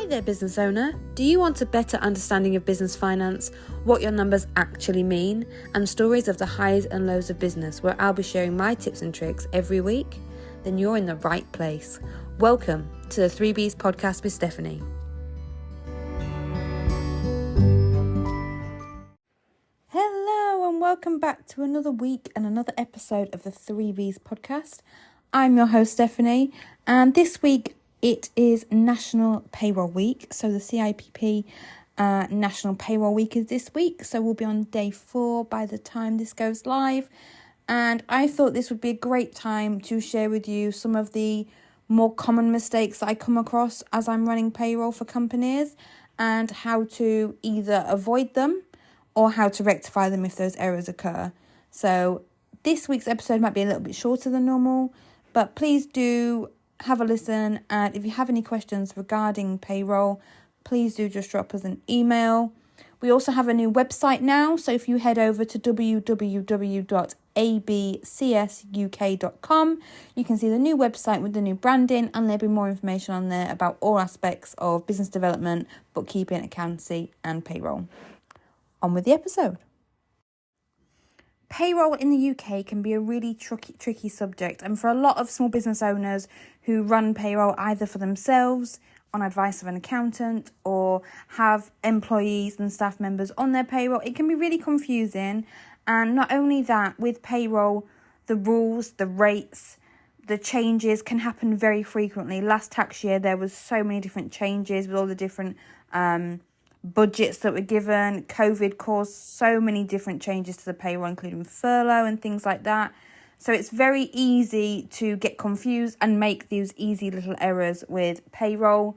Hi there, business owner. Do you want a better understanding of business finance, what your numbers actually mean, and stories of the highs and lows of business, where I'll be sharing my tips and tricks every week? Then you're in the right place. Welcome to the 3Bs podcast with Stephanie. Hello and welcome back to another week and another episode of the 3Bs podcast. I'm your host Stephanie, and this week it is National Payroll Week. So the CIPP National Payroll Week is this week. So we'll be on day 4 by the time this goes live. And I thought this would be a great time to share with you some of the more common mistakes that I come across as I'm running payroll for companies, and how to either avoid them or how to rectify them if those errors occur. So this week's episode might be a little bit shorter than normal, but please do have a listen, and if you have any questions regarding payroll, please do just drop us an email. We also have a new website now, so if you head over to www.abcsuk.com, you can see the new website with the new branding, and there'll be more information on there about all aspects of business development, bookkeeping, accountancy and payroll. On with the episode. Payroll in the UK can be a really tricky subject, and for a lot of small business owners who run payroll either for themselves, on advice of an accountant, or have employees and staff members on their payroll, it can be really confusing. And not only that, with payroll, the rules, the rates, the changes can happen very frequently. Last tax year, there was so many different changes with all the different budgets that were given. COVID caused so many different changes to the payroll, including furlough and things like that. So it's very easy to get confused and make these easy little errors with payroll.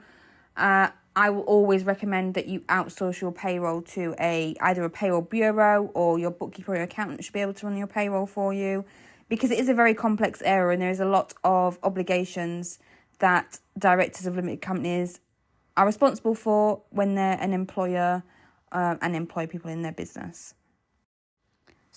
I will always recommend that you outsource your payroll to either a payroll bureau, or your bookkeeper or your accountant should be able to run your payroll for you, because it is a very complex area and there is a lot of obligations that directors of limited companies are responsible for when they're an employer and employ people in their business.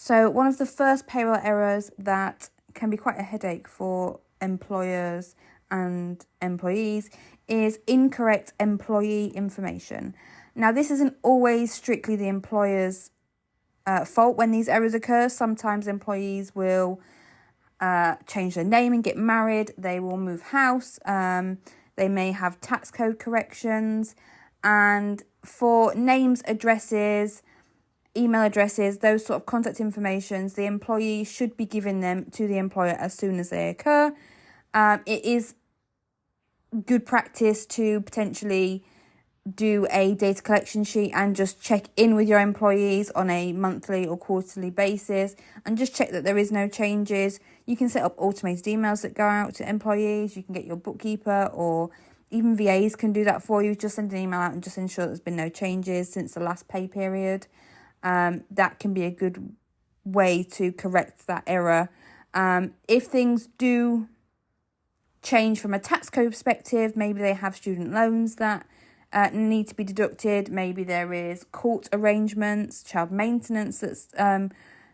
So one of the first payroll errors that can be quite a headache for employers and employees is incorrect employee information. Now, this isn't always strictly the employer's fault when these errors occur. Sometimes employees will change their name and get married. They will move house. They may have tax code corrections, and for names, addresses, email addresses, those sort of contact informations, the employee should be giving them to the employer as soon as they occur. It is good practice to potentially do a data collection sheet and just check in with your employees on a monthly or quarterly basis and just check that there is no changes. You can set up automated emails that go out to employees. You can get your bookkeeper, or even VAs can do that for you. Just send an email out and just ensure there's been no changes since the last pay period. That can be a good way to correct that error. If things do change from a tax code perspective, maybe they have student loans that need to be deducted. Maybe there is court arrangements, child maintenance that's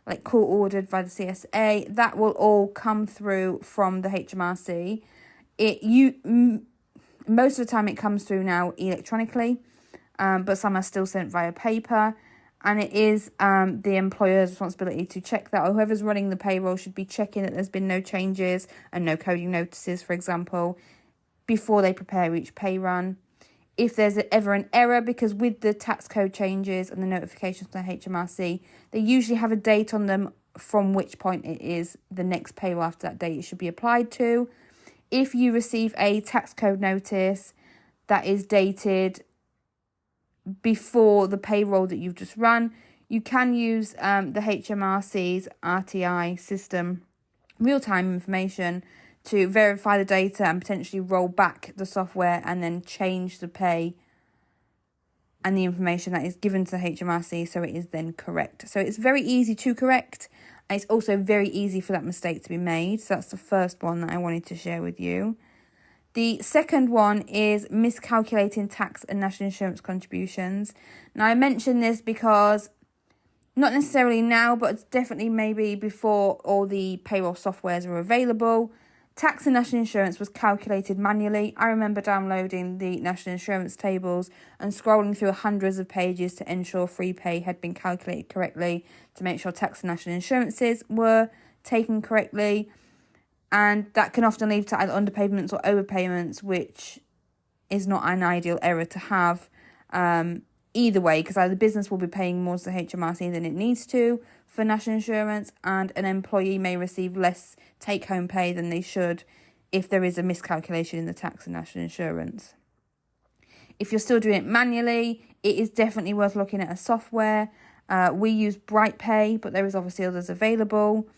like court ordered by the CSA. That will all come through from the HMRC. Most of the time it comes through now electronically, but some are still sent via paper. And it is the employer's responsibility to check that, or whoever's running the payroll should be checking that there's been no changes and no coding notices, for example, before they prepare each pay run. If there's ever an error, because with the tax code changes and the notifications from the HMRC, they usually have a date on them from which point it is the next payroll after that date it should be applied to. If you receive a tax code notice that is dated before the payroll that you've just run, you can use the HMRC's RTI system, real-time information, to verify the data and potentially roll back the software and then change the pay and the information that is given to the HMRC so it is then correct. So it's very easy to correct, and it's also very easy for that mistake to be made. So that's the first one that I wanted to share with you. The second one is miscalculating tax and national insurance contributions. Now, I mention this because not necessarily now, but it's definitely maybe before all the payroll softwares are available, Tax and national insurance was calculated manually. I remember downloading the national insurance tables and scrolling through hundreds of pages to ensure free pay had been calculated correctly, to make sure tax and national insurances were taken correctly. And that can often lead to either underpayments or overpayments, which is not an ideal error to have either way, because either the business will be paying more to the HMRC than it needs to for national insurance, and an employee may receive less take-home pay than they should if there is a miscalculation in the tax and national insurance. If you're still doing it manually, it is definitely worth looking at a software. We use BrightPay, but there is obviously others available.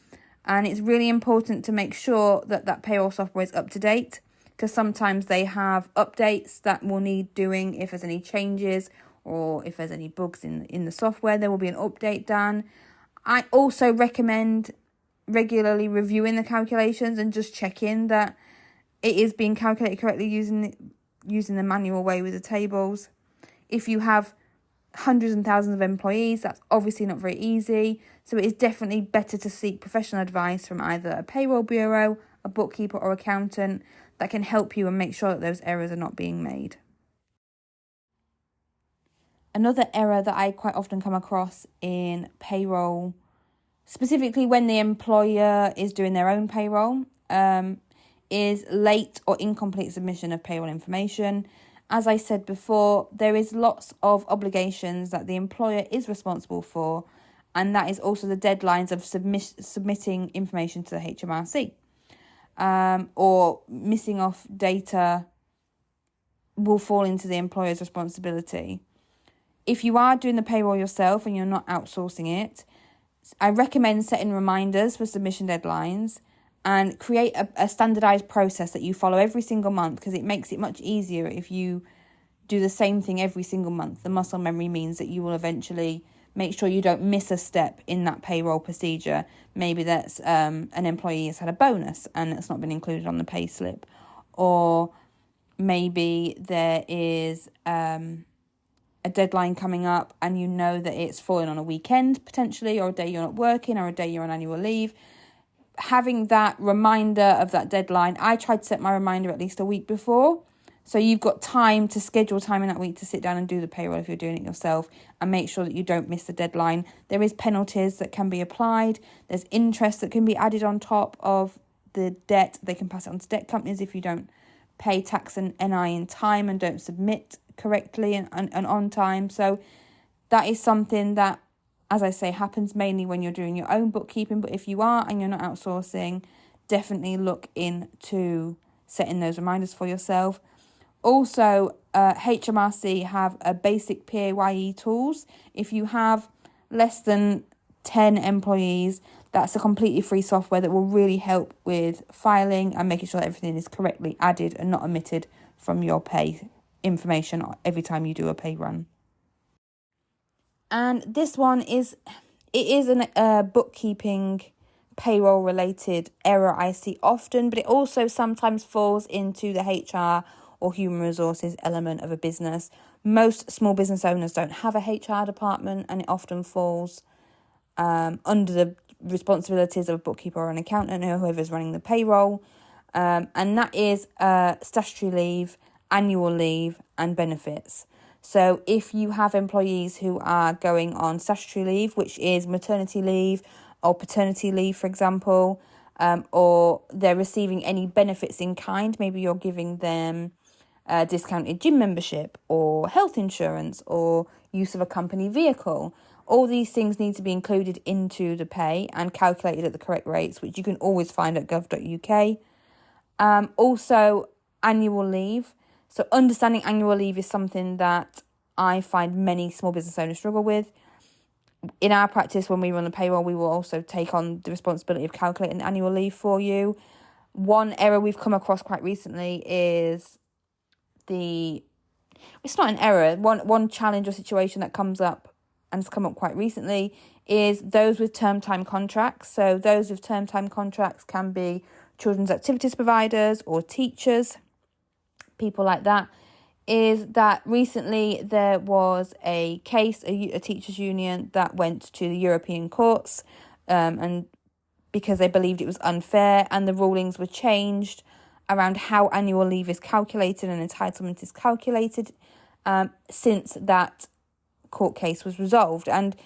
And it's really important to make sure that payroll software is up to date, because sometimes they have updates that will need doing if there's any changes or if there's any bugs in the software. There will be an update done. I also recommend regularly reviewing the calculations and just checking that it is being calculated correctly using the manual way with the tables. If you have hundreds and thousands of employees, that's obviously not very easy. So it is definitely better to seek professional advice from either a payroll bureau, a bookkeeper or accountant that can help you and make sure that those errors are not being made. Another error that I quite often come across in payroll, specifically when the employer is doing their own payroll, is late or incomplete submission of payroll information. As I said before, there is lots of obligations that the employer is responsible for, and that is also the deadlines of submitting information to the HMRC. Or missing off data will fall into the employer's responsibility. If you are doing the payroll yourself and you're not outsourcing it, I recommend setting reminders for submission deadlines and create a standardized process that you follow every single month, because it makes it much easier if you do the same thing every single month. The muscle memory means that you will eventually make sure you don't miss a step in that payroll procedure. Maybe that's an employee has had a bonus and it's not been included on the pay slip, or maybe there is a deadline coming up and you know that it's falling on a weekend potentially, or a day you're not working, or a day you're on annual leave. Having that reminder of that deadline, I try to set my reminder at least a week before, so you've got time to schedule time in that week to sit down and do the payroll if you're doing it yourself, and make sure that you don't miss the deadline. There is penalties that can be applied. There's interest that can be added on top of the debt. They can pass it on to debt companies if you don't pay tax and NI in time and don't submit correctly and on time. So that is something that, as I say, happens mainly when you're doing your own bookkeeping. But if you are and you're not outsourcing, definitely look into setting those reminders for yourself. Also, HMRC have a basic PAYE tools. If you have less than 10 employees, that's a completely free software that will really help with filing and making sure that everything is correctly added and not omitted from your pay information every time you do a pay run. And this one is a bookkeeping payroll related error I see often, but it also sometimes falls into the HR or human resources element of a business. Most small business owners don't have a HR department, and it often falls under the responsibilities of a bookkeeper or an accountant or whoever's running the payroll. And that is statutory leave, annual leave and benefits. So if you have employees who are going on statutory leave, which is maternity leave or paternity leave, for example, or they're receiving any benefits in kind, maybe you're giving them a discounted gym membership or health insurance or use of a company vehicle, all these things need to be included into the pay and calculated at the correct rates, which you can always find at gov.uk. Also, annual leave. So understanding annual leave is something that I find many small business owners struggle with. In our practice, when we run the payroll, we will also take on the responsibility of calculating annual leave for you. One error we've come across quite recently is it's not an error. One challenge or situation that comes up and has come up quite recently is those with term time contracts. So those with term time contracts can be children's activities providers or teachers, people like that. Is that recently there was a case, a teachers union that went to the European courts and because they believed it was unfair, and the rulings were changed around how annual leave is calculated and entitlement is calculated since that court case was resolved. And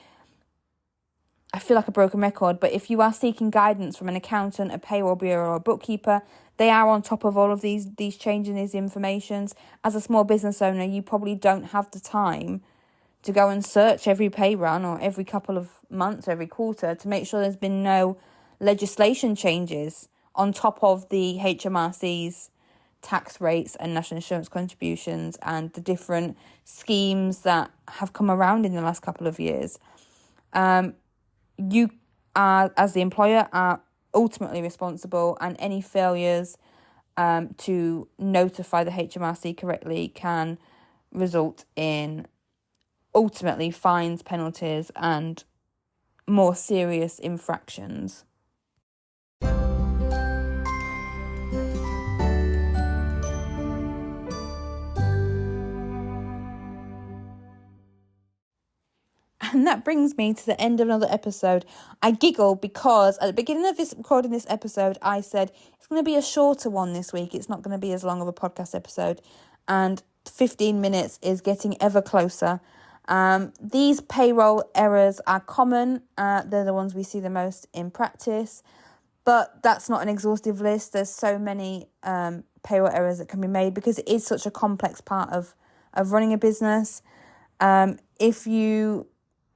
I feel like a broken record, but if you are seeking guidance from an accountant, a payroll bureau, or a bookkeeper, they are on top of all of these changes, these informations. As a small business owner, you probably don't have the time to go and search every pay run or every couple of months, every quarter, to make sure there's been no legislation changes on top of the HMRC's tax rates and national insurance contributions and the different schemes that have come around in the last couple of years. You are, as the employer, are ultimately responsible, and any failures to notify the HMRC correctly can result in ultimately fines, penalties, and more serious infractions. And that brings me to the end of another episode. I giggle because at the beginning of recording this episode, I said it's going to be a shorter one this week. It's not going to be as long of a podcast episode. And 15 minutes is getting ever closer. These payroll errors are common. They're the ones we see the most in practice. But that's not an exhaustive list. There's so many payroll errors that can be made because it is such a complex part of running a business. If you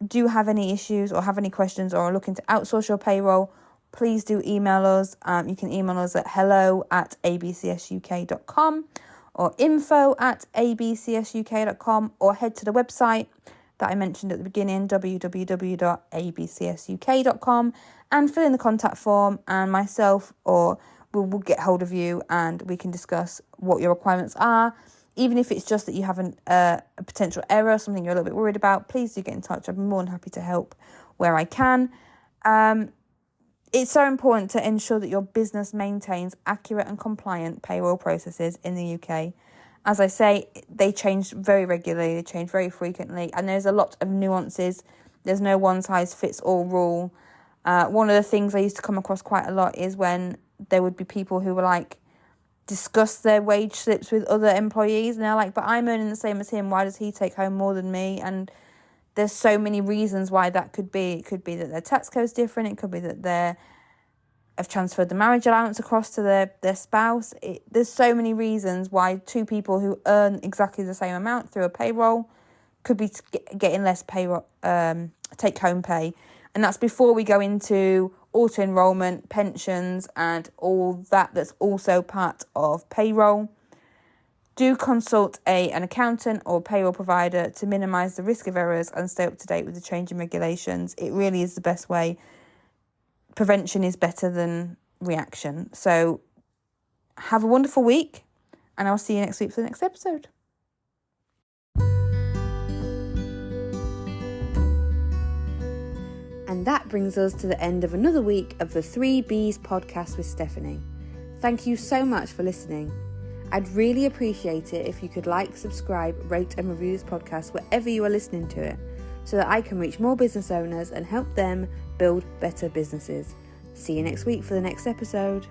do have any issues or have any questions or are looking to outsource your payroll, please do email us. You can email us at hello@abcsuk.com or info@abcsuk.com, or head to the website that I mentioned at the beginning, www.abcsuk.com, and fill in the contact form, and myself or we'll get hold of you and we can discuss what your requirements are. Even if it's just that you have a potential error, something you're a little bit worried about, please do get in touch. I'm more than happy to help where I can. It's so important to ensure that your business maintains accurate and compliant payroll processes in the UK. As I say, they change very regularly, they change very frequently, and there's a lot of nuances. There's no one-size-fits-all rule. One of the things I used to come across quite a lot is when there would be people who were like, discuss their wage slips with other employees, and they're like, but I'm earning the same as him, why does he take home more than me? And there's so many reasons why that could be. It could be that their tax code's different, it could be that they have transferred the marriage allowance across to their spouse. There's so many reasons why two people who earn exactly the same amount through a payroll could be getting less payroll take home pay. And that's before we go into auto-enrollment, pensions, and all that's also part of payroll. Do consult an accountant or payroll provider to minimise the risk of errors and stay up to date with the changing regulations. It really is the best way. Prevention is better than reaction. So have a wonderful week, and I'll see you next week for the next episode. And that brings us to the end of another week of the 3Bs podcast with Stephanie. Thank you so much for listening. I'd really appreciate it if you could like, subscribe, rate and review this podcast wherever you are listening to it, so that I can reach more business owners and help them build better businesses. See you next week for the next episode.